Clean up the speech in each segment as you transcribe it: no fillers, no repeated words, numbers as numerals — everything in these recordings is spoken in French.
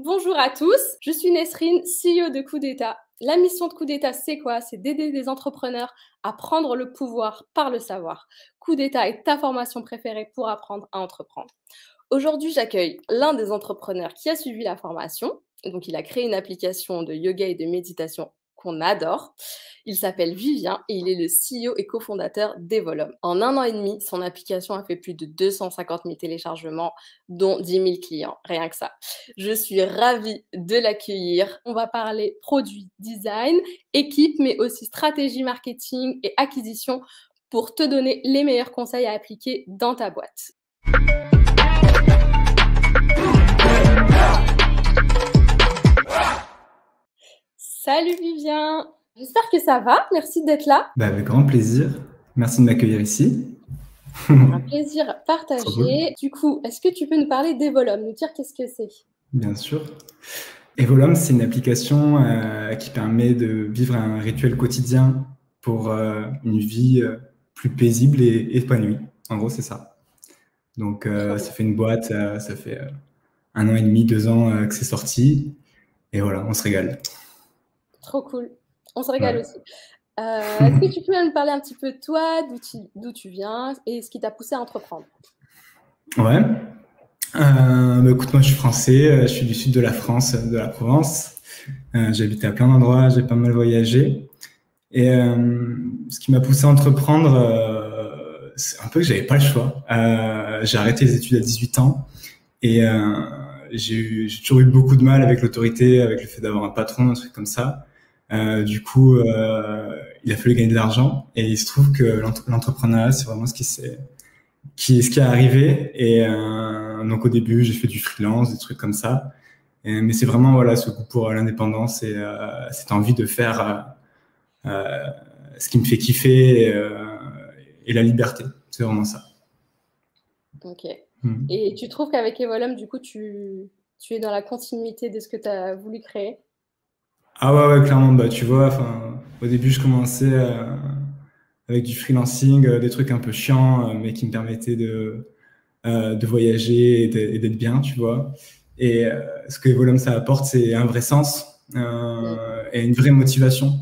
Bonjour à tous, je suis Nesrine, CEO de Coup d'État. La mission de Coup d'État, c'est quoi? C'est d'aider des entrepreneurs à prendre le pouvoir par le savoir. Coup d'État est ta formation préférée pour apprendre à entreprendre. Aujourd'hui, j'accueille l'un des entrepreneurs qui a suivi la formation. Donc, il a créé une application de yoga et de méditation qu'on adore. Il s'appelle Vivien et il est le CEO et cofondateur d'Evolum. En 1 an et demi, son application a fait plus de 250 000 téléchargements, dont 10 000 clients, rien que ça. Je suis ravie de l'accueillir. On va parler produit, design, équipe, mais aussi stratégie marketing et acquisition pour te donner les meilleurs conseils à appliquer dans ta boîte. Salut Vivien, j'espère que ça va, merci d'être là. Avec grand plaisir, merci de m'accueillir ici. Un plaisir Trop cool. partagé. Du coup, est-ce que tu peux nous parler d'Evolum, nous dire qu'est-ce que c'est? Bien sûr. Evolum, c'est une application qui permet de vivre un rituel quotidien pour une vie plus paisible et épanouie. En gros, c'est ça. Donc, ça fait une boîte, ça fait 1 an et demi, 2 ans que c'est sorti. Et voilà, on se régale. Trop cool. On se régale aussi. Est-ce que tu peux nous parler un petit peu de toi, d'où tu viens et ce qui t'a poussé à entreprendre? Ouais. Écoute, moi je suis français, je suis du sud de la France, de la Provence. J'ai habité à plein d'endroits, j'ai pas mal voyagé. Et ce qui m'a poussé à entreprendre, c'est un peu que j'avais pas le choix. J'ai arrêté les études à 18 ans et j'ai toujours eu beaucoup de mal avec l'autorité, avec le fait d'avoir un patron, un truc comme ça. Du coup, il a fallu gagner de l'argent et il se trouve que l'entrepreneuriat, c'est vraiment ce qui est arrivé. Et donc au début, j'ai fait du freelance, des trucs comme ça. Mais c'est vraiment voilà ce goût pour l'indépendance et cette envie de faire ce qui me fait kiffer et la liberté. C'est vraiment ça. Ok. Et tu trouves qu'avec Evolum, du coup, tu es dans la continuité de ce que tu as voulu créer? Ah ouais, clairement. Bah, tu vois, au début, je commençais avec du freelancing, des trucs un peu chiants, mais qui me permettaient de voyager et d'être bien, tu vois. Et ce que Evolum, ça apporte, c'est un vrai sens et une vraie motivation.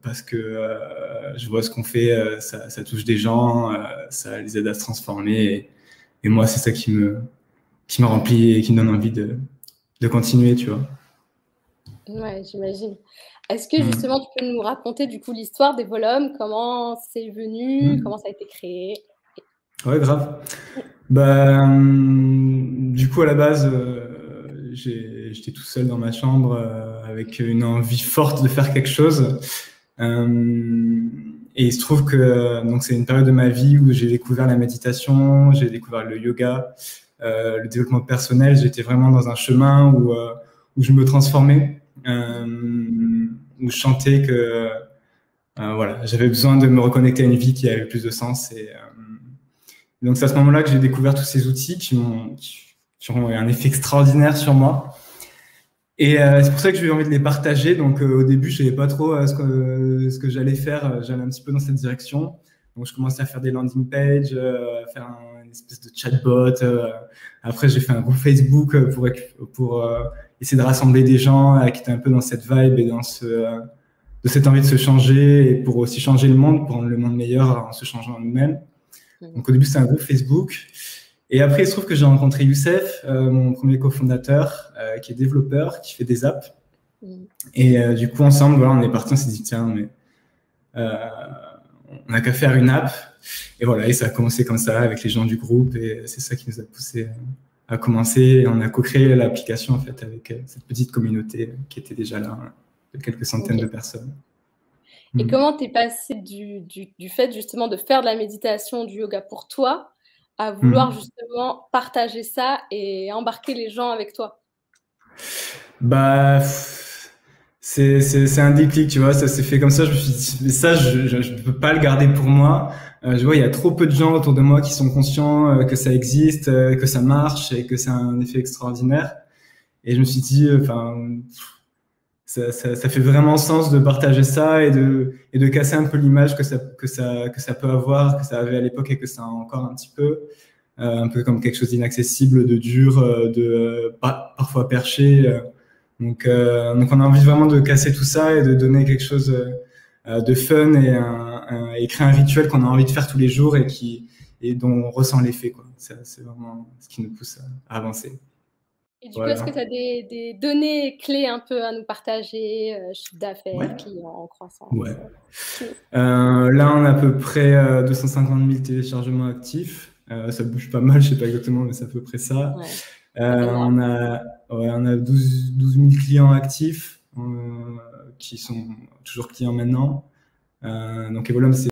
Parce que je vois ce qu'on fait, ça touche des gens, ça les aide à se transformer. Et moi, c'est ça qui me remplit et qui me donne envie de continuer, tu vois. Ouais, j'imagine. Est-ce que justement, tu peux nous raconter du coup l'histoire d'Evolum, comment c'est venu, comment ça a été créé? Ouais, grave. Du coup, à la base, j'étais tout seul dans ma chambre avec une envie forte de faire quelque chose. Et il se trouve que donc c'est une période de ma vie où j'ai découvert la méditation, j'ai découvert le yoga, le développement personnel. J'étais vraiment dans un chemin où je me transformais, où je chantais que voilà, j'avais besoin de me reconnecter à une vie qui avait plus de sens. Et donc c'est à ce moment-là que j'ai découvert tous ces outils qui ont eu un effet extraordinaire sur moi. Et c'est pour ça que j'ai eu envie de les partager. Donc au début, je savais pas trop ce que j'allais faire. J'allais un petit peu dans cette direction. Donc je commençais à faire des landing pages, faire une espèce de chatbot. Après, j'ai fait un groupe Facebook pour essayer de rassembler des gens qui étaient un peu dans cette vibe et dans de cette envie de se changer et pour aussi changer le monde, pour rendre le monde meilleur en se changeant nous-mêmes. Donc au début, c'était un groupe Facebook. Et après, il se trouve que j'ai rencontré Youssef, mon premier cofondateur, qui est développeur, qui fait des apps. Et du coup, ensemble, voilà, on est parti, on s'est dit, tiens, mais on n'a qu'à faire une app. Et voilà, et ça a commencé comme ça avec les gens du groupe. Et c'est ça qui nous a poussé à commencer. Et on a co-créé l'application, en fait, avec cette petite communauté qui était déjà là, de quelques centaines de personnes. Et comment t'es passé du fait justement de faire de la méditation, du yoga pour toi, à vouloir justement partager ça et embarquer les gens avec toi? C'est un déclic, tu vois, ça s'est fait comme ça. Je me suis dit, mais ça, je ne peux pas le garder pour moi. Je vois, il y a trop peu de gens autour de moi qui sont conscients que ça existe, que ça marche et que c'est un effet extraordinaire. Et je me suis dit, ça fait vraiment sens de partager ça et de casser un peu l'image que ça peut avoir, que ça avait à l'époque et que ça a encore un petit peu. un peu comme quelque chose d'inaccessible, de dur, parfois perché. Donc on a envie vraiment de casser tout ça et de donner quelque chose de fun et créer un rituel qu'on a envie de faire tous les jours et dont on ressent l'effet, quoi. C'est vraiment ce qui nous pousse à avancer. Et du coup, est-ce que Voilà. tu as des données clés un peu à nous partager, chiffre d'affaires, Ouais. clients, croissance? Ouais. Là, on a à peu près 250 000 téléchargements actifs. Ça bouge pas mal, je sais pas exactement, mais c'est à peu près ça. Ouais. On a 12 000 clients actifs qui sont toujours clients maintenant. Donc Evolum, c'est